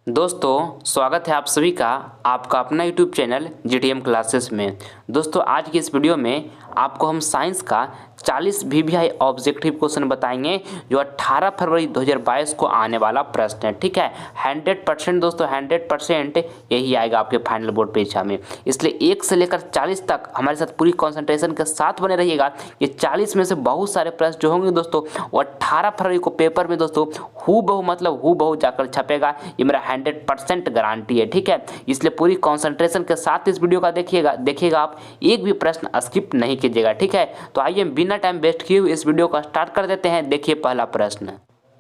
दोस्तों स्वागत है आप सभी का आपका अपना YouTube चैनल GTM क्लासेस में। दोस्तों आज की इस वीडियो में आपको हम साइंस का 40 VVI ऑब्जेक्टिव क्वेश्चन बताएंगे जो 18 फरवरी 2022 को आने वाला प्रश्न है। ठीक है, 100% दोस्तों 100% यही आएगा आपके फाइनल बोर्ड परीक्षा में, इसलिए 1 से लेकर 40 तक हमारे साथ पूरी कंसंट्रेशन के साथ बने रहिएगा। ये 40 में से बहुत सारे प्रश्न जो होंगे दोस्तों वो 18 फरवरी को पेपर में दोस्तों हू बहू जाकर छपेगा, ये मेरा 100% गारंटी है। ठीक है, इसलिए पूरी कंसंट्रेशन के साथ इस वीडियो का देखिएगा आप, एक भी प्रश्न स्किप नहीं कीजिएगा। ठीक है, तो आइए बिना टाइम वेस्ट किए हुए इस वीडियो का स्टार्ट कर देते हैं। देखिए पहला प्रश्न,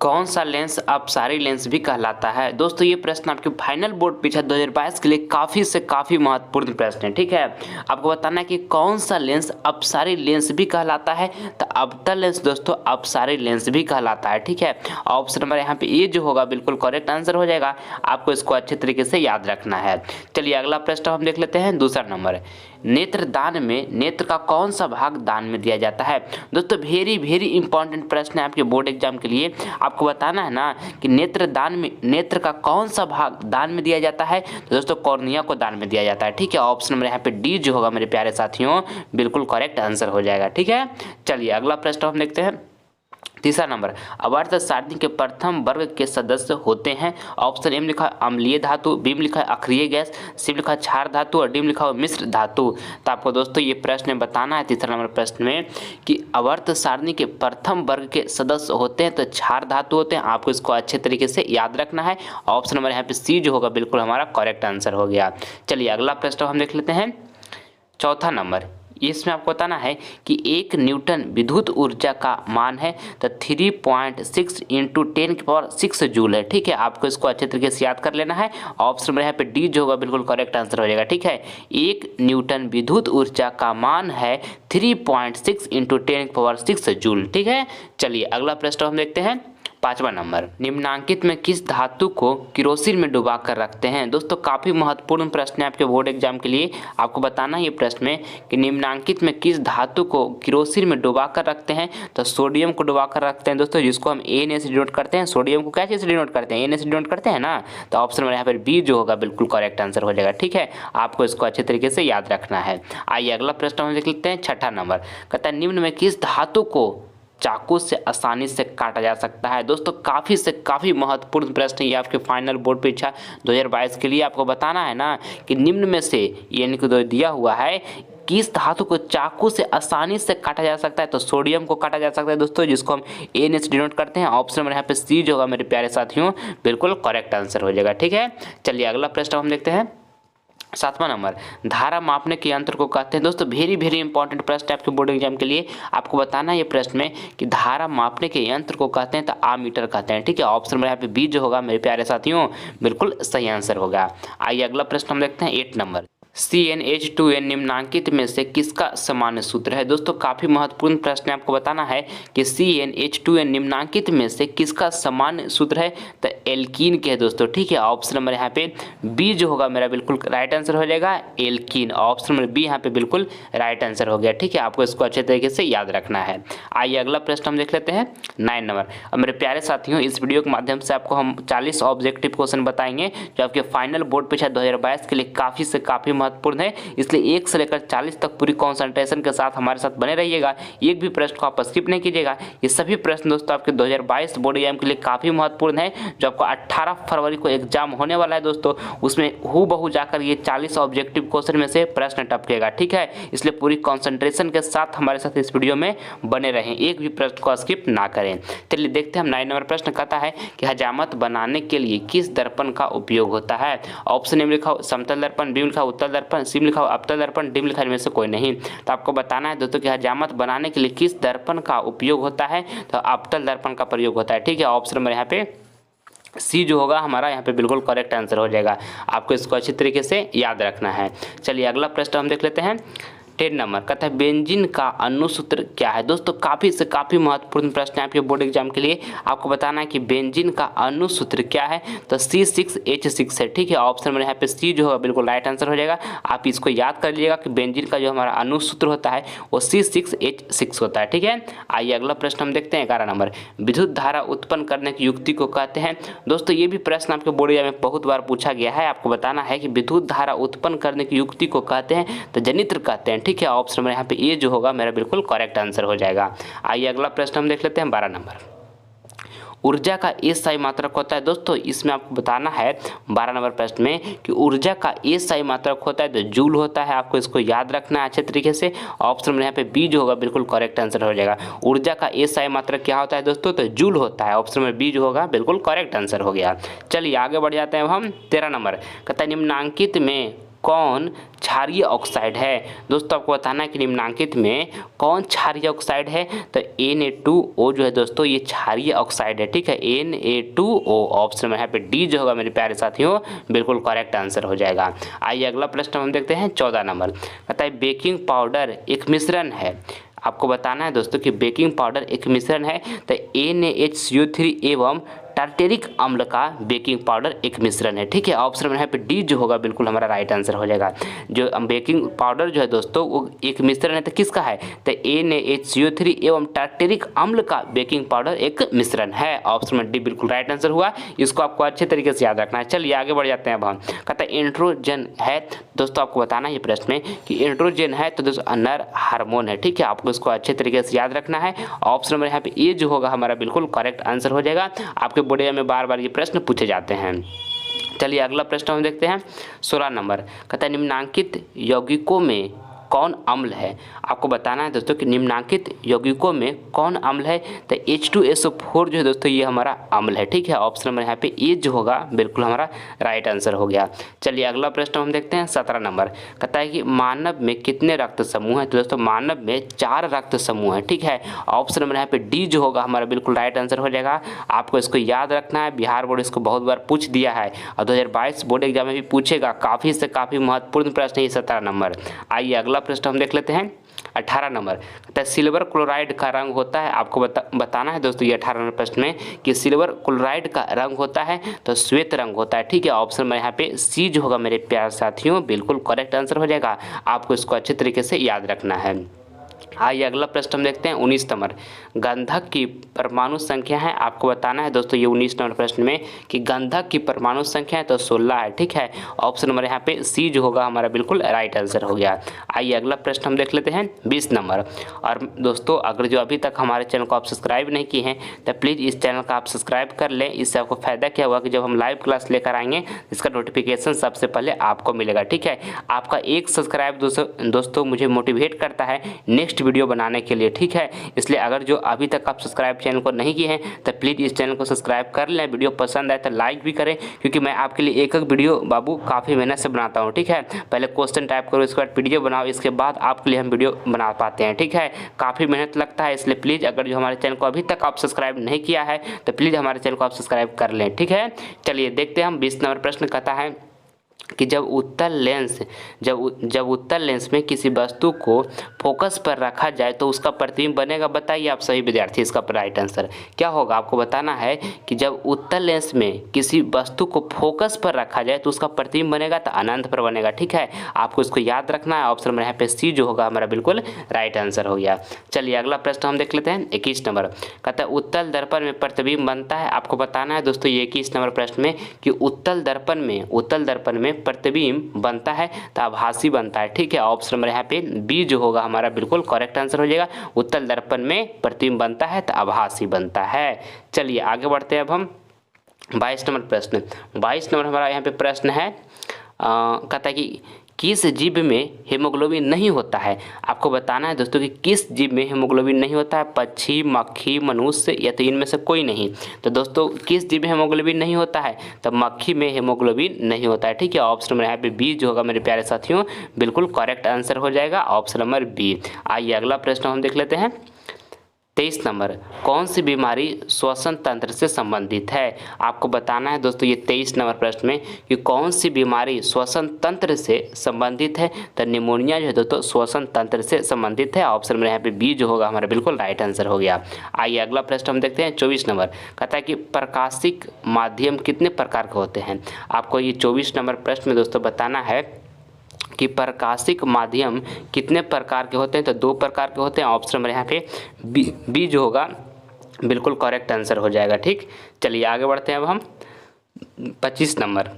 कौन सा लेंस अपसारी लेंस भी कहलाता है? दोस्तों ये प्रश्न आपके फाइनल बोर्ड परीक्षा 2022 के लिए काफ़ी महत्वपूर्ण प्रश्न है। ठीक है, आपको बताना है कि कौन सा लेंस अपसारी लेंस भी कहलाता है, तो अवतल लेंस दोस्तों अपसारी लेंस भी कहलाता है। ठीक है, ऑप्शन नंबर यहाँ पे ए जो होगा बिल्कुल करेक्ट आंसर हो जाएगा, आपको इसको अच्छे तरीके से याद रखना है। चलिए अगला प्रश्न हम देख लेते हैं। दूसरा नंबर, नेत्रदान में नेत्र का कौन सा भाग दान में दिया जाता है? दोस्तों वेरी इंपॉर्टेंट प्रश्न है आपके बोर्ड एग्जाम के लिए। आपको बताना है ना कि नेत्रदान में नेत्र का कौन सा भाग दान में दिया जाता है, तो दोस्तों कॉर्निया को दान में दिया जाता है। ठीक है, ऑप्शन नंबर यहाँ पे डी जो होगा मेरे प्यारे साथियों बिल्कुल करेक्ट आंसर हो जाएगा। ठीक है, चलिए अगला प्रश्न हम देखते हैं। तीसरा नंबर, अवर्त सारणी के प्रथम वर्ग के सदस्य होते हैं। ऑप्शन एम लिखा है अम्लीय धातु, बी में लिखा है अक्रिय गैस, सी में लिखा है क्षार धातु और डी में लिखा है मिश्र धातु। तो आपको दोस्तों ये प्रश्न में बताना है तीसरा नंबर प्रश्न में कि अवर्त सारणी के प्रथम वर्ग के सदस्य होते हैं तो क्षार धातु होते हैं। आपको इसको अच्छे तरीके से याद रखना है। ऑप्शन नंबर यहाँ पे सी जो होगा बिल्कुल हमारा करेक्ट आंसर हो गया। चलिए अगला प्रश्न हम देख लेते हैं। चौथा नंबर, इसमें आपको बताना है कि 1 न्यूटन विद्युत ऊर्जा का मान है तो 3.6 इंटू 10⁶ जूल है। ठीक है, आपको इसको अच्छे तरीके से याद कर लेना है। ऑप्शन में यहाँ पे डी जो होगा बिल्कुल करेक्ट आंसर हो जाएगा। ठीक है, 1 न्यूटन विद्युत ऊर्जा का मान है 3.6 इंटू 10⁶ जूल। ठीक है, चलिए अगला प्रश्न हम देखते हैं। पांचवा नंबर, निम्नांकित में किस धातु को किरोसिन में डुबा कर रखते हैं? दोस्तों काफ़ी महत्वपूर्ण प्रश्न है आपके बोर्ड एग्जाम के लिए। आपको बताना है ये प्रश्न में कि निम्नांकित में किस धातु को किरोसिन में डुबा कर रखते हैं, तो सोडियम को डुबा कर रखते हैं दोस्तों, जिसको हम Na से डिनोट करते हैं। सोडियम को क्या चीज़ से डिनोट करते हैं? Na से डिनोट करते हैं ना। तो ऑप्शन में यहाँ पर बी जो होगा बिल्कुल करेक्ट आंसर हो जाएगा। ठीक है, आपको इसको अच्छे तरीके से याद रखना है। आइए अगला प्रश्न हम देख लेते हैं। छठा नंबर कहता है निम्न में किस धातु को चाकू से आसानी से काटा जा सकता है? दोस्तों काफ़ी महत्वपूर्ण प्रश्न ये आपके फाइनल बोर्ड परीक्षा 2022 के लिए। आपको बताना है ना कि निम्न में से यानी कि दिया हुआ है किस धातु को चाकू से आसानी से काटा जा सकता है, तो सोडियम को काटा जा सकता है दोस्तों, जिसको हम Na से डिनोट करते हैं। ऑप्शन नंबर यहाँ पे सी जो होगा मेरे प्यारे साथियों बिल्कुल करेक्ट आंसर हो जाएगा। ठीक है, चलिए अगला प्रश्न हम देखते हैं। सातवां नंबर, धारा मापने के यंत्र को कहते हैं। दोस्तों वेरी इंपॉर्टेंट प्रश्न है आपके बोर्ड एग्जाम के लिए। आपको बताना है ये प्रश्न में कि धारा मापने के यंत्र को कहते हैं तो आमीटर कहते हैं। ठीक है, ऑप्शन नंबर यहाँ पे बी जो होगा मेरे प्यारे साथियों बिल्कुल सही आंसर होगा। आइए अगला प्रश्न हम देखते हैं। 8 नंबर, CnH2n निम्नांकित में से किसका सामान्य सूत्र है? दोस्तों काफ़ी महत्वपूर्ण प्रश्न है। आपको बताना है कि CnH2n निम्नांकित में से किसका सामान्य सूत्र है, तो एल्कीन के है दोस्तों। ठीक है, ऑप्शन नंबर यहाँ पे बी जो होगा मेरा बिल्कुल राइट आंसर हो जाएगा, एल्कीन। ऑप्शन नंबर बी यहाँ पे बिल्कुल राइट आंसर हो गया। ठीक है, आपको इसको अच्छे तरीके से याद रखना है। आइए अगला प्रश्न हम देख लेते हैं। 9 नंबर, अब मेरे प्यारे साथियों इस वीडियो के माध्यम से आपको हम 40 ऑब्जेक्टिव क्वेश्चन बताएंगे जो आपके फाइनल बोर्ड परीक्षा 2022 के लिए काफ़ी महत्वपूर्ण है। इसलिए 1 से लेकर 40 तक पूरी कंसंट्रेशन के साथ हमारे साथ बने रहिएगा। एक भी प्रश्न को आप स्किप नहीं कीजिएगा। ये सभी प्रश्न दोस्तों आपके 2022 बोर्ड एग्जाम के लिए काफ़ी महत्वपूर्ण है, जो आपको 18 फरवरी को एग्जाम होने वाला है दोस्तों। उसमें हूबहू जाकर ये 40 ऑब्जेक्टिव क्वेश्चन में से प्रश्न टपकेगा। ठीक है, इसलिए पूरी कंसंट्रेशन के साथ हमारे साथ इस वीडियो में बने रहें, एक भी प्रश्न को स्किप ना करें। चलिए देखते हैं हम 9 नंबर प्रश्न कहता है कि हजामत बनाने के लिए किस दर्पण का उपयोग होता है? ऑप्शन ए में लिखा समतल दर्पण, बी में लिखा उत्तल दर्पण, सी में लिखा अवतल दर्पण, डी में लिखा इनमें से कोई नहीं। तो आपको बताना है दोस्तों कि हजामत बनाने के लिए किस दर्पण का उपयोग होता है, तो अवतल दर्पण का प्रयोग होता है। ठीक है, ऑप्शन नंबर यहाँ पे सी जो होगा हमारा यहाँ पे बिल्कुल करेक्ट आंसर हो जाएगा। आपको इसको अच्छी तरीके से याद रखना है। चलिए अगला प्रश्न हम देख लेते हैं। 10 नंबर कहता है बेंजीन का अनुसूत्र क्या है। दोस्तों काफ़ी से काफ़ी महत्वपूर्ण प्रश्न है आपके बोर्ड एग्जाम के लिए। आपको बताना है कि बेंजीन का अनुसूत्र क्या है, तो C6H6 है। ठीक है, ऑप्शन में यहाँ पे सी जो होगा बिल्कुल राइट आंसर हो जाएगा। आप इसको याद कर लीजिएगा कि बेंजीन का जो हमारा अनुसूत्र होता है वो C6H6 होता है। ठीक है, आइए अगला प्रश्न हम देखते हैं 11 नंबर। विद्युत धारा उत्पन्न करने की युक्ति को कहते हैं। दोस्तों ये भी प्रश्न आपके बोर्ड एग्जाम में बहुत बार पूछा गया है। आपको बताना है कि विद्युत धारा उत्पन्न करने की युक्ति को कहते हैं तो जनित्र कहते हैं। ठीक है, ऑप्शन में यहाँ पे ये जो होगा मेरा बिल्कुल करेक्ट आंसर हो जाएगा। आइए अगला प्रश्न हम देख लेते हैं 12 नंबर। ऊर्जा का एसआई मात्रक होता है। दोस्तों इसमें आपको बताना है 12 नंबर प्रश्न में कि ऊर्जा का एसआई मात्रक होता है तो जूल होता है। आपको इसको याद रखना है अच्छे तरीके से। ऑप्शन में यहाँ पे बी जो होगा बिल्कुल करेक्ट आंसर हो जाएगा। ऊर्जा का एसआई मात्रक क्या होता है दोस्तों, तो जूल होता है। ऑप्शन में बी जो होगा बिल्कुल करेक्ट आंसर हो गया। चलिए आगे बढ़ जाते हैं अब हम 13 नंबर। कहता है निम्नांकित में कौन क्षारीय ऑक्साइड है। दोस्तों आपको बताना है कि निम्नांकित में कौन क्षारीय ऑक्साइड है, तो Na2O जो है दोस्तों ये क्षारीय ऑक्साइड है। ठीक है, Na2O ऑप्शन में यहाँ पे डी जो होगा मेरे प्यारे साथियों बिल्कुल करेक्ट आंसर हो जाएगा। आइए अगला प्रश्न हम देखते हैं 14 नंबर। कहता है बेकिंग पाउडर एक मिश्रण है। आपको बताना है दोस्तों कि बेकिंग पाउडर एक मिश्रण है तो NaHCO3 एवं टार्टेरिक अम्ल का बेकिंग पाउडर एक मिश्रण है। ठीक है, ऑप्शन में यहाँ पे डी जो होगा बिल्कुल हमारा राइट आंसर हो जाएगा। जो बेकिंग पाउडर जो है दोस्तों वो एक मिश्रण है तो किसका है, तो NaHCO3 एवं टार्टेरिक अम्ल का बेकिंग पाउडर एक मिश्रण है। ऑप्शन में डी बिल्कुल राइट आंसर हुआ। इसको आपको अच्छे तरीके से याद रखना है। चलिए आगे बढ़ जाते हैं अब हम। कहता है एंड्रोजन है। दोस्तों आपको बताना है ये प्रश्न में कि एंड्रोजन है तो दोस्तों नर हार्मोन है। ठीक है, आपको इसको अच्छे तरीके से याद रखना है। ऑप्शन में यहाँ पे ए जो होगा हमारा बिल्कुल करेक्ट आंसर हो जाएगा। आपके बोर्ड में बार बार ये प्रश्न पूछे जाते हैं। चलिए अगला प्रश्न हम देखते हैं 16 नंबर। कहता है निम्नांकित यौगिकों में कौन अम्ल है। आपको बताना है दोस्तों कि निम्नांकित यौगिकों में कौन अम्ल है, तो H2SO4 जो है दोस्तों ये हमारा अम्ल है। ठीक है, ऑप्शन में यहाँ पे ए जो होगा बिल्कुल हमारा राइट आंसर हो गया। चलिए अगला प्रश्न हम देखते हैं 17 नंबर। कहता है कि मानव में कितने रक्त समूह हैं, तो दोस्तों मानव में 4 रक्त समूह हैं। ठीक है, ऑप्शन में यहाँ पे डी जो होगा हमारा बिल्कुल राइट आंसर हो जाएगा। आपको इसको याद रखना है। बिहार बोर्ड इसको बहुत बार पूछ दिया है और 2022 बोर्ड एग्जाम में भी पूछेगा। काफ़ी से काफ़ी महत्वपूर्ण प्रश्न है ये 17 नंबर। आइए अगला प्रश्न हम देख लेते हैं 18 नंबर। कहता है सिल्वर क्लोराइड का रंग होता है। आपको बताना है दोस्तों ये 18 नंबर प्रश्न में कि सिल्वर क्लोराइड का रंग होता है तो श्वेत रंग होता है। ठीक है, ऑप्शन में यहाँ पे सी जो होगा मेरे प्यारे साथियों बिल्कुल करेक्ट आंसर हो जाएगा। आपको इसको अच्छे तरीके से याद रखना है। आइए अगला प्रश्न हम देखते हैं 19 नंबर। गंधक की परमाणु संख्या है। आपको बताना है दोस्तों ये 19 नंबर प्रश्न में कि गंधक की परमाणु संख्या है तो 16 है। ठीक है, ऑप्शन नंबर यहाँ पे सी जो होगा हमारा बिल्कुल राइट आंसर हो गया। आइए अगला प्रश्न हम देख लेते हैं 20 नंबर। और दोस्तों अगर जो अभी तक हमारे चैनल को आप सब्सक्राइब नहीं किए हैं तो प्लीज़ इस चैनल का आप सब्सक्राइब कर लें। इससे आपको फ़ायदा क्या होगा कि जब हम लाइव क्लास लेकर आएंगे इसका नोटिफिकेशन सबसे पहले आपको मिलेगा। ठीक है, आपका एक सब्सक्राइब दोस्तों मुझे मोटिवेट करता है नेक्स्ट वीडियो बनाने के लिए। ठीक है, इसलिए अगर जो अभी तक आप सब्सक्राइब चैनल को नहीं किए हैं तो प्लीज़ इस चैनल को सब्सक्राइब कर लें। वीडियो पसंद आए तो लाइक भी करें, क्योंकि मैं आपके लिए एक वीडियो बाबू काफ़ी मेहनत से बनाता हूं। ठीक है, पहले क्वेश्चन टाइप करो, इसके बाद वीडियो बनाओ, इसके बाद आपके लिए हम वीडियो बना पाते हैं। ठीक है, काफ़ी मेहनत लगता है, इसलिए प्लीज़ अगर जो हमारे चैनल को अभी तक आप सब्सक्राइब नहीं किया है तो प्लीज़ हमारे चैनल को आप सब्सक्राइब कर लें। ठीक है, चलिए देखते हैं हम 20 नंबर प्रश्न कहता है कि जब उत्तल लेंस में किसी वस्तु को फोकस पर रखा जाए तो उसका प्रतिबिंब बनेगा। बताइए आप सभी विद्यार्थी इसका राइट आंसर क्या होगा। आपको बताना है कि जब उत्तल लेंस में किसी वस्तु को फोकस पर रखा जाए तो उसका प्रतिबिंब बनेगा तो अनंत पर बनेगा। ठीक है, आपको इसको याद रखना है। ऑप्शन में यहाँ पे सी जो होगा हमारा बिल्कुल राइट आंसर हो गया। चलिए अगला प्रश्न हम देख लेते हैं 21 नंबर। कहता है उत्तल दर्पण में प्रतिबिंब बनता है। आपको बताना है दोस्तों ये 21 नंबर प्रश्न में कि उत्तल दर्पण में प्रतिबिंब बनता है तो आभासी बनता है। ठीक है, ऑप्शन नंबर यहाँ पे बी जो होगा हमारा बिल्कुल करेक्ट आंसर हो जाएगा। उत्तल दर्पण में प्रतिबिंब बनता है तो आभासी बनता है। चलिए आगे बढ़ते हैं अब हम 22 नंबर प्रश्न। 22 नंबर हमारा यहाँ पे प्रश्न है कहता है कि किस जीव में हीमोग्लोबिन नहीं होता है। आपको बताना है दोस्तों कि किस जीव में हीमोग्लोबिन नहीं होता है। पक्षी, मक्खी, मनुष्य या तो इनमें से कोई नहीं। तो दोस्तों किस जीव में हीमोग्लोबिन नहीं होता है, तो मक्खी में हीमोग्लोबिन नहीं होता है। ठीक है, ऑप्शन नंबर यहाँ पे बी जो होगा मेरे प्यारे साथियों बिल्कुल करेक्ट आंसर हो जाएगा। Option number B. आइए अगला प्रश्न हम देख लेते हैं 23 नंबर, कौन सी बीमारी श्वसन तंत्र से संबंधित है? आपको बताना है दोस्तों ये 23 नंबर प्रश्न में कि कौन सी बीमारी श्वसन तंत्र से संबंधित है। तो निमोनिया जो है दोस्तों श्वसन तंत्र से संबंधित है। ऑप्शन में यहाँ पे बी जो होगा हमारा बिल्कुल राइट आंसर हो गया। आइए अगला प्रश्न हम देखते हैं 24 नंबर, कहता है कि प्रकाशिक माध्यम कितने प्रकार के होते हैं? आपको ये 24 नंबर प्रश्न में दोस्तों बताना है कि प्रकाशिक माध्यम कितने प्रकार के होते हैं। तो 2 प्रकार के होते हैं। ऑप्शन नंबर यहाँ पे बी जो होगा बिल्कुल करेक्ट आंसर हो जाएगा। ठीक, चलिए आगे बढ़ते हैं। अब हम 25 नंबर,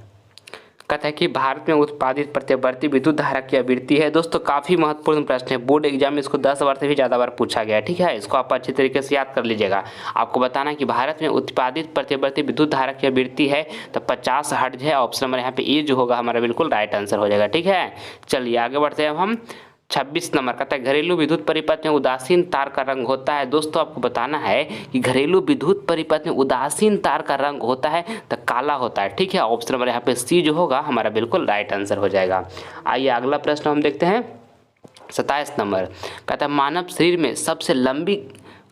कहता है कि भारत में उत्पादित प्रत्यवर्ती विद्युत धारा की आवृत्ति है। दोस्तों काफ़ी महत्वपूर्ण प्रश्न है, बोर्ड एग्जाम में इसको 10 बार से भी ज़्यादा बार पूछा गया है। ठीक है, इसको आप अच्छी तरीके से याद कर लीजिएगा। आपको बताना है कि भारत में उत्पादित प्रत्यवर्ती विद्युत धारा की आवृत्ति है तो 50 हर्ट्ज है। ऑप्शन नंबर यहाँ पे ए जो होगा हमारा बिल्कुल राइट आंसर हो जाएगा। ठीक है, चलिए आगे बढ़ते हैं। अब हम 26 नंबर, कहता है घरेलू विद्युत परिपथ में उदासीन तार का रंग होता है। दोस्तों आपको बताना है कि घरेलू विद्युत परिपथ में उदासीन तार का रंग होता है तो काला होता है। ठीक है, ऑप्शन नंबर यहाँ पे सी जो होगा हमारा बिल्कुल राइट आंसर हो जाएगा। आइए अगला प्रश्न हम देखते हैं 27 नंबर, कहता है मानव शरीर में सबसे लंबी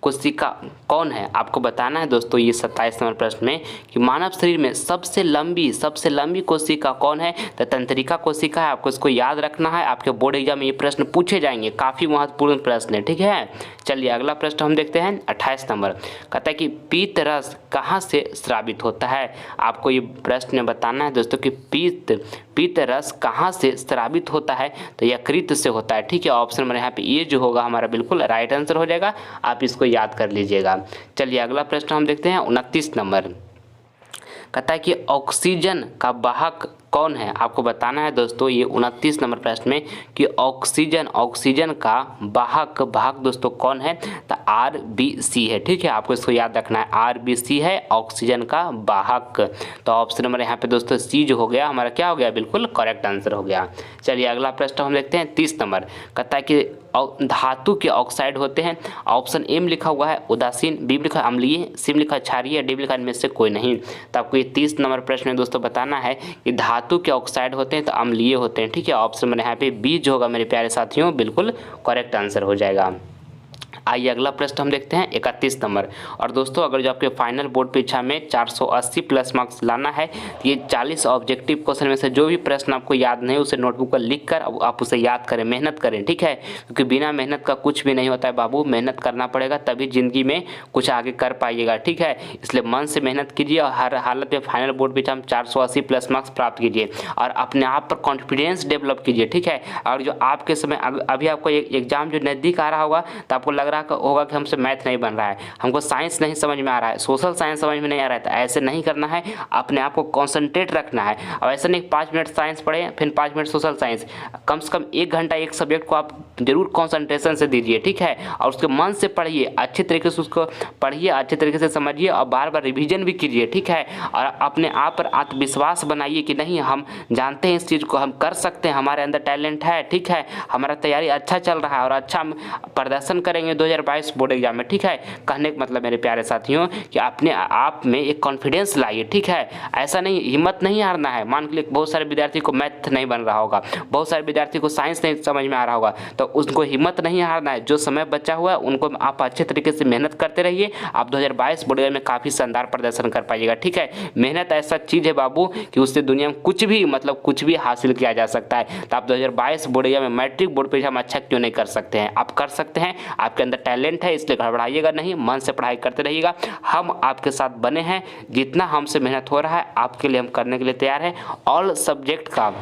कोशिका कौन है? आपको बताना है दोस्तों ये 27 नंबर प्रश्न में कि मानव शरीर में सबसे लंबी कोशिका कौन है? तो तंत्रिका कोशिका है। आपको इसको याद रखना है, आपके बोर्ड एग्जाम में ये प्रश्न पूछे जाएंगे, काफ़ी महत्वपूर्ण प्रश्न है। ठीक है, चलिए अगला प्रश्न हम देखते हैं 28 नंबर, कहता है कि पीत रस कहाँ से स्रावित होता है? आपको ये प्रश्न बताना है दोस्तों कि पीत रस कहाँ से स्रावित होता है? तो यकृत से होता है। ठीक है, ऑप्शन नंबर यहाँ पे ये जो होगा हमारा बिल्कुल राइट आंसर हो जाएगा, आप इसको याद कर लीजिएगा। चलिए अगला प्रश्न हम देखते हैं 29 नंबर, कहता है कि ऑक्सीजन का वाहक कौन है? आपको बताना है दोस्तों ये 29 नंबर प्रश्न में कि ऑक्सीजन का वाहक दोस्तों कौन है? तो RBC है। ठीक है, आपको इसको याद रखना है, RBC है ऑक्सीजन का वाहक। तो ऑप्शन नंबर यहाँ पे दोस्तों सी जो हो गया हमारा क्या हो गया बिल्कुल करेक्ट आंसर हो गया। चलिए अगला प्रश्न हम देखते हैं 30 नंबर, कहता है कि धातु के ऑक्साइड होते हैं। ऑप्शन ए में लिखा हुआ है उदासीन, बी में लिखा है अम्लीय, सी में लिखा है क्षारीय, डी में लिखा है इनमें से कोई नहीं। तो आपको ये 30 नंबर प्रश्न में दोस्तों बताना है कि धातु के ऑक्साइड होते हैं तो अम्लीय होते हैं। ठीक है, ऑप्शन नंबर यहाँ पे बी जो होगा मेरे प्यारे साथियों बिल्कुल करेक्ट आंसर हो जाएगा। आइए अगला प्रश्न हम देखते हैं 31 नंबर। और दोस्तों अगर जो आपके फाइनल बोर्ड परीक्षा में 480 प्लस मार्क्स लाना है, ये 40 ऑब्जेक्टिव क्वेश्चन में से जो भी प्रश्न आपको याद नहीं उसे नोटबुक पर लिख कर आप उसे याद करें, मेहनत करें। ठीक है, क्योंकि बिना मेहनत का कुछ भी नहीं होता है बाबू, मेहनत करना पड़ेगा तभी ज़िंदगी में कुछ आगे कर पाइएगा। ठीक है, इसलिए मन से मेहनत कीजिए और हर हालत में फाइनल बोर्ड परीक्षा में 480 प्लस मार्क्स प्राप्त कीजिए और अपने आप पर कॉन्फिडेंस डेवलप कीजिए। ठीक है, और जो आपके समय अभी आपको एग्जाम जो नज़दीक आ रहा होगा तो आपको लग रहा होगा कि हमसे मैथ नहीं बन रहा है, हमको साइंस नहीं समझ में आ रहा है, सोशल साइंस समझ में नहीं आ रहा है, तो ऐसे नहीं करना है, अपने आप को कॉन्सेंट्रेट रखना है। और ऐसा नहीं 5 मिनट साइंस पढ़े फिर 5 मिनट सोशल साइंस, कम से कम 1 घंटा एक सब्जेक्ट को आप जरूर कॉन्सेंट्रेशन से दीजिए। ठीक है, और उसके मन से पढ़िए, अच्छे तरीके से उसको पढ़िए, अच्छे तरीके से समझिए और बार बार रिवीजन भी कीजिए। ठीक है, और अपने आप पर आत्मविश्वास बनाइए कि नहीं हम जानते हैं इस चीज़ को, हम कर सकते हैं, हमारे अंदर टैलेंट है। ठीक है, हमारा तैयारी अच्छा चल रहा है और अच्छा प्रदर्शन करेंगे 2022 बोर्ड एग्जाम में। ठीक है, कहने का मतलब मेरे प्यारे साथियों कि अपने आप में एक कॉन्फिडेंस लाइए। ठीक है, ऐसा नहीं, हिम्मत नहीं हारना है। मान के लिए बहुत सारे विद्यार्थी को मैथ नहीं बन रहा होगा, बहुत सारे विद्यार्थी को साइंस नहीं समझ में आ रहा होगा, तो उनको हिम्मत नहीं हारना है। जो समय बचा हुआ है उनको आप अच्छे तरीके से मेहनत करते रहिए, आप 2022 बोर्ड एग्जाम में काफ़ी शानदार प्रदर्शन कर पाइएगा। ठीक है, मेहनत ऐसा चीज़ है बाबू कि उससे दुनिया में कुछ भी मतलब कुछ भी हासिल किया जा सकता है। तो आप 2022 बोर्ड एग्जाम में मैट्रिक बोर्ड परीक्षा में अच्छा क्यों नहीं कर सकते हैं? आप कर सकते हैं, आपके अंदर टैलेंट है, इसलिए घबराइएगा नहीं, मन से पढ़ाई करते रहिएगा। हम आपके साथ बने हैं, जितना हमसे मेहनत हो रहा है आपके लिए हम करने के लिए तैयार हैं। ऑल सब्जेक्ट का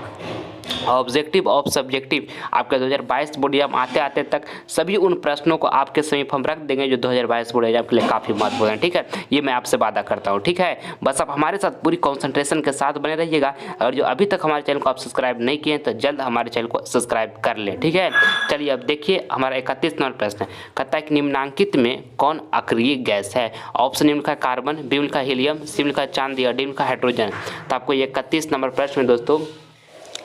ऑब्जेक्टिव ऑफ सब्जेक्टिव आपके 2022 बोर्ड एग्जाम आते आते तक सभी उन प्रश्नों को आपके समीप हम रख देंगे जो 2022 बोर्ड एग्जाम के लिए काफ़ी महत्वपूर्ण है। ठीक है, ये मैं आपसे वादा करता हूँ। ठीक है, बस आप हमारे साथ पूरी कंसंट्रेशन के साथ बने रहिएगा और जो अभी तक हमारे चैनल को आप सब्सक्राइब नहीं किए तो जल्द हमारे चैनल को सब्सक्राइब कर लें। ठीक है, चलिए अब देखिए हमारा 31 नंबर प्रश्न है, कहता है कि निम्नांकित में कौन अक्रिय गैस है? ऑप्शन ए लिखा है कार्बन, बी लिखा है हीलियम, सी लिखा है चांदी और डी लिखा है हाइड्रोजन। तो आपको 31 नंबर प्रश्न में दोस्तों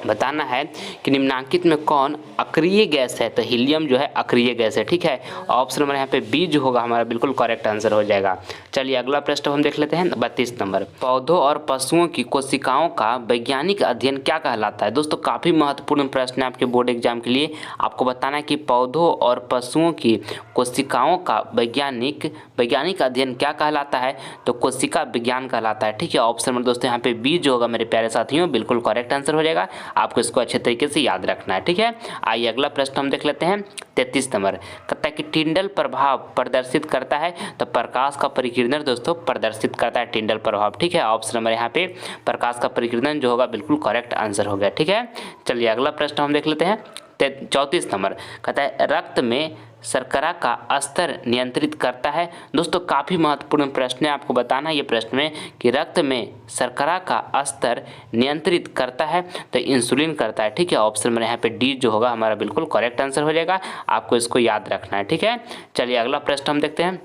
बताना है कि निम्नांकित में कौन अक्रिय गैस है। तो हीलियम जो है अक्रिय गैस है, ठीक है। ऑप्शन नंबर यहाँ पे बी जो होगा हमारा बिल्कुल करेक्ट आंसर हो जाएगा। चलिए अगला प्रश्न हम देख लेते हैं 32 नंबर। पौधों और पशुओं की कोशिकाओं का वैज्ञानिक अध्ययन क्या कहलाता है। दोस्तों काफ़ी महत्वपूर्ण प्रश्न है आपके बोर्ड एग्जाम के लिए। आपको बताना है कि पौधों और पशुओं की कोशिकाओं का वैज्ञानिक अध्ययन क्या कहलाता है। तो कोशिका विज्ञान कहलाता है, ठीक है। ऑप्शन नंबर दोस्तों यहाँ पे बी जो होगा मेरे प्यारे साथियों बिल्कुल करेक्ट आंसर हो जाएगा। आपको इसको अच्छे तरीके से याद रखना है, ठीक है। आइए अगला प्रश्न हम देख लेते हैं 33 नंबर। कहता है कि टिंडल प्रभाव प्रदर्शित करता है। तो प्रकाश का परिकीर्णन दोस्तों प्रदर्शित करता है टिंडल प्रभाव, ठीक है। ऑप्शन नंबर यहाँ पे प्रकाश का परिकीर्णन जो होगा बिल्कुल करेक्ट आंसर हो गया, ठीक है। चलिए अगला प्रश्न हम देख लेते हैं 34 नंबर। कहता है रक्त में शर्करा का स्तर नियंत्रित करता है। दोस्तों काफ़ी महत्वपूर्ण प्रश्न है। आपको बताना है ये प्रश्न में कि रक्त में शर्करा का स्तर नियंत्रित करता है। तो इंसुलिन करता है, ठीक है। ऑप्शन नंबर यहाँ पे डी जो होगा हमारा बिल्कुल करेक्ट आंसर हो जाएगा। आपको इसको याद रखना है, ठीक है। चलिए अगला प्रश्न हम देखते हैं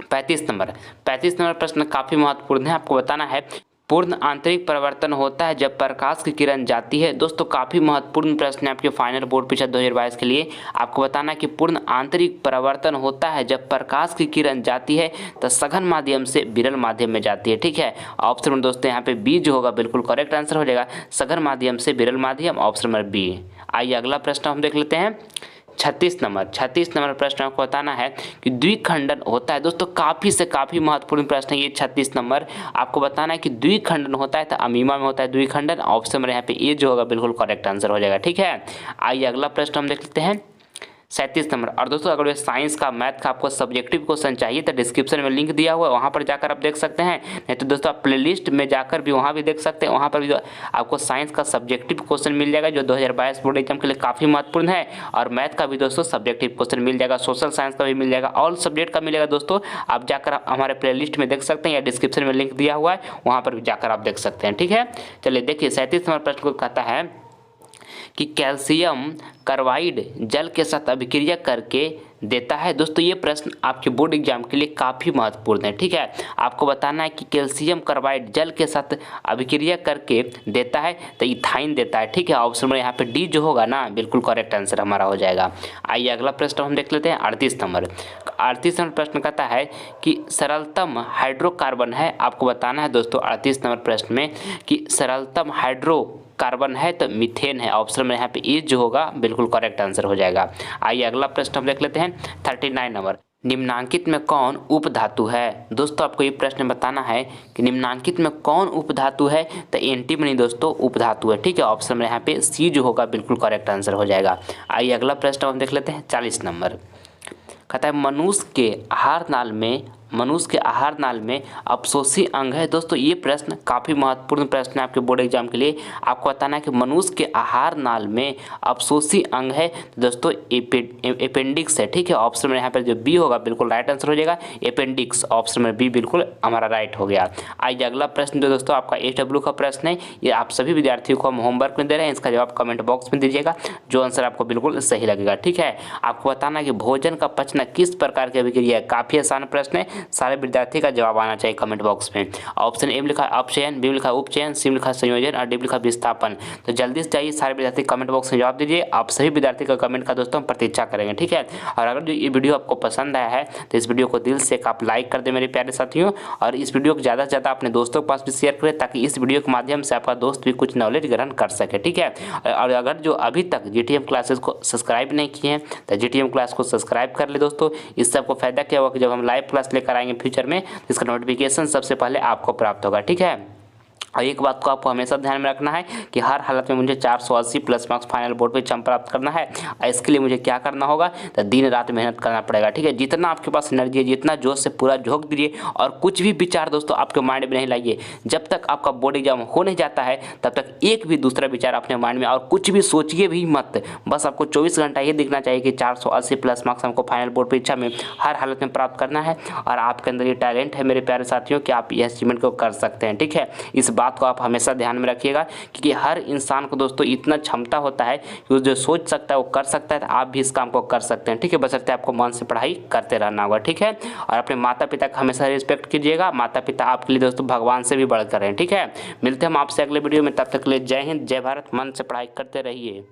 35 नंबर। 35 नंबर प्रश्न काफ़ी महत्वपूर्ण है। आपको बताना है पूर्ण आंतरिक परिवर्तन होता है जब प्रकाश की किरण जाती है। दोस्तों काफ़ी महत्वपूर्ण प्रश्न है आपके फाइनल बोर्ड परीक्षा 2022 के लिए। आपको बताना है कि पूर्ण आंतरिक परिवर्तन होता है जब प्रकाश की किरण जाती है तो सघन माध्यम से विरल माध्यम में जाती है, ठीक है। ऑप्शन नंबर दोस्तों यहाँ पे बी जो होगा बिल्कुल करेक्ट आंसर हो जाएगा। सघन माध्यम से विरल माध्यम, ऑप्शन नंबर बी। आइए अगला प्रश्न हम देख लेते हैं 36 नंबर प्रश्न आपको बताना है कि द्विखंडन होता है। दोस्तों काफ़ी से काफ़ी महत्वपूर्ण प्रश्न है ये 36 नंबर। आपको बताना है कि द्विखंडन होता है तो अमीमा में होता है द्विखंडन। ऑप्शन नंबर यहाँ पे ए जो होगा बिल्कुल करेक्ट आंसर हो जाएगा, ठीक है। आइए अगला प्रश्न हम देख लेते हैं 37 नंबर। और दोस्तों अगर ये साइंस का मैथ का आपको सब्जेक्टिव क्वेश्चन चाहिए तो डिस्क्रिप्शन में लिंक दिया हुआ है, वहाँ पर जाकर आप देख सकते हैं। नहीं तो दोस्तों आप प्लेलिस्ट में जाकर भी वहाँ भी देख सकते हैं। वहाँ पर भी आपको साइंस का सब्जेक्टिव क्वेश्चन मिल जाएगा जो 2022 बोर्ड एग्जाम के लिए काफ़ी महत्वपूर्ण है। और मैथ का भी दोस्तों सब्जेक्टिव क्वेश्चन मिल जाएगा, सोशल साइंस का भी मिल जाएगा, ऑल सब्जेक्ट का मिलेगा। दोस्तों आप जाकर हमारे प्ले में देख सकते हैं या डिस्क्रिप्शन में लिंक दिया हुआ है, वहाँ पर भी जाकर आप देख सकते हैं, ठीक है। चलिए देखिए 37 नंबर प्रश्न को कहता है कि कैल्शियम कार्बाइड जल के साथ अभिक्रिया करके देता है। दोस्तों ये प्रश्न आपके बोर्ड एग्जाम के लिए काफ़ी महत्वपूर्ण है, ठीक है। आपको बताना है कि कैल्शियम कार्बाइड जल के साथ अभिक्रिया करके देता है तो इथाइन देता है, ठीक है। ऑप्शन में यहाँ पे डी जो होगा ना बिल्कुल करेक्ट आंसर हमारा हो जाएगा। आइए अगला प्रश्न हम देख लेते हैं 38 नंबर। 38 नंबर प्रश्न कहता है कि सरलतम हाइड्रोकार्बन है। आपको बताना है दोस्तों 38 नंबर प्रश्न में कि सरलतम हाइड्रोकार्बन है तो मीथेन है। ऑप्शन में यहाँ पे ए जो होगा बिल्कुल करेक्ट आंसर हो जाएगा। आइए अगला प्रश्न हम देख लेते हैं 39 नंबर। निम्नांकित में कौन उपधातु है। दोस्तों आपको ये प्रश्न बताना है कि निम्नांकित में कौन उपधातु है तो एंटीमनी दोस्तों उपधातु है, ठीक है। ऑप्शन में यहाँ पे सी जो होगा बिल्कुल करेक्ट आंसर हो जाएगा। आइए अगला प्रश्न हम देख लेते हैं 40 नंबर। कहता है मनुष्य के आहार नाल में अवशोषी अंग है। दोस्तों ये प्रश्न काफ़ी महत्वपूर्ण प्रश्न है आपके बोर्ड एग्जाम के लिए। आपको बताना है कि मनुष्य के आहार नाल में अवशोषी अंग है तो दोस्तों अपेंडिक्स है, ठीक है। ऑप्शन में यहाँ पर जो बी होगा बिल्कुल राइट आंसर हो जाएगा, अपेंडिक्स। ऑप्शन में बी बिल्कुल हमारा राइट हो गया। आइए अगला प्रश्न जो दोस्तों आपका AW का प्रश्न है, ये आप सभी विद्यार्थियों को हम होमवर्क में दे रहे हैं। इसका जवाब कमेंट बॉक्स में दीजिएगा जो आंसर आपको बिल्कुल सही लगेगा, ठीक है। आपको बताना है कि भोजन का पचना किस प्रकार की अभिक्रिया है। काफ़ी आसान प्रश्न है, सारे विद्यार्थी का जवाब आना चाहिए कमेंट बॉक्स में। ऑप्शन ए में लिखा अपचयन, बी में लिखा उपचयन, सी में लिखा संयोजन और डी में लिखा विस्थापन। तो जल्दी से जाइए सारे विद्यार्थी कमेंट बॉक्स में जवाब दीजिए। आप सभी विद्यार्थी का कमेंट का दोस्तों हम प्रतीक्षा करेंगे, ठीक है। और अगर जो ये वीडियो आपको पसंद आया है तो इस वीडियो को दिल से आप लाइक कर दें मेरे प्यारे साथियों। और इस वीडियो को ज़्यादा से ज़्यादा अपने दोस्तों के पास भी शेयर करें ताकि इस वीडियो के माध्यम से आपका दोस्त भी कुछ नॉलेज ग्रहण कर सके, ठीक है। और अगर जो अभी तक GTM क्लासेस को सब्सक्राइब नहीं किए हैं तो GTM क्लास को सब्सक्राइब कर ले दोस्तों। इससे आपको फायदा क्या होगा कि जब हम लाइव क्लास लेकर आएंगे फ्यूचर में इसका नोटिफिकेशन सबसे पहले आपको प्राप्त होगा, ठीक है। और एक बात को आपको हमेशा ध्यान में रखना है कि हर हालत में मुझे 480 प्लस मार्क्स फाइनल बोर्ड पे एग्जाम प्राप्त करना है। और इसके लिए मुझे क्या करना होगा तो दिन रात मेहनत करना पड़ेगा, ठीक है। जितना आपके पास एनर्जी है, जितना जोश से पूरा झोंक दीजिए और कुछ भी विचार दोस्तों आपके माइंड में नहीं लाइए। जब तक आपका बोर्ड एग्जाम हो नहीं जाता है तब तक एक भी दूसरा विचार अपने माइंड में और कुछ भी सोचिए भी मत। बस आपको 24 घंटा ये दिखना चाहिए कि 480 प्लस मार्क्स हमको फाइनल बोर्ड परीक्षा में हर हालत में प्राप्त करना है। और आपके अंदर ये टैलेंट है मेरे प्यारे साथियों कि आप यह अचीवमेंट को कर सकते हैं, ठीक है। इस बात को आप हमेशा ध्यान में रखिएगा, क्योंकि हर इंसान को दोस्तों इतना क्षमता होता है कि वो जो सोच सकता है वो कर सकता है। तो आप भी इस काम को कर सकते हैं, ठीक है, बशर्ते आपको मन से पढ़ाई करते रहना होगा, ठीक है। और अपने माता पिता का हमेशा रिस्पेक्ट कीजिएगा, माता पिता आपके लिए दोस्तों भगवान से भी बढ़कर हैं, ठीक है। मिलते हैं हम आपसे अगले वीडियो में, तब तक के लिए जय हिंद, जय भारत, मन से पढ़ाई करते रहिए।